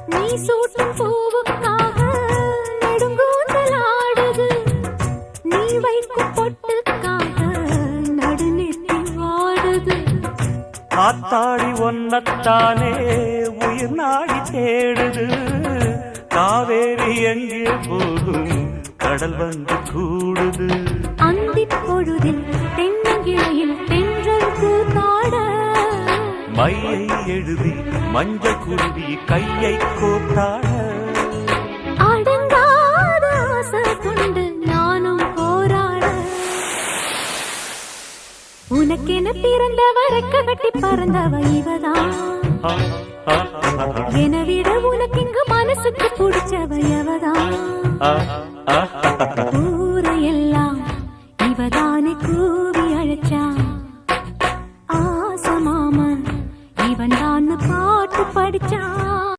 நீ சூட்டும் பூவுக்காக நெடுங்கூந்தல் ஆடுது. நீ வைக்கும் பொட்டுக்காக நடுநெத்தி வாடுது. ஆத்தாடி ஒன்னத்தானே உயிர் நாடி தேடுது. காவேரி எங்கே போகும் கடல் வந்து கூடுது. அந்திப் பொழுதில் தென்னங்கிளையில் தென்றல் கூத்தாட மையை எழுதி மஞ்சள் குருவி கையை கோத்தாட அடங்காத ஆசை கொண்டு நானும் போராட. உனக்கென பிறந்தவ ரெக்க கட்டி பறந்தவ இவதான். என விட உனக்கு இங்கு மனசுக்கு பிடிச்சவ எவதான்.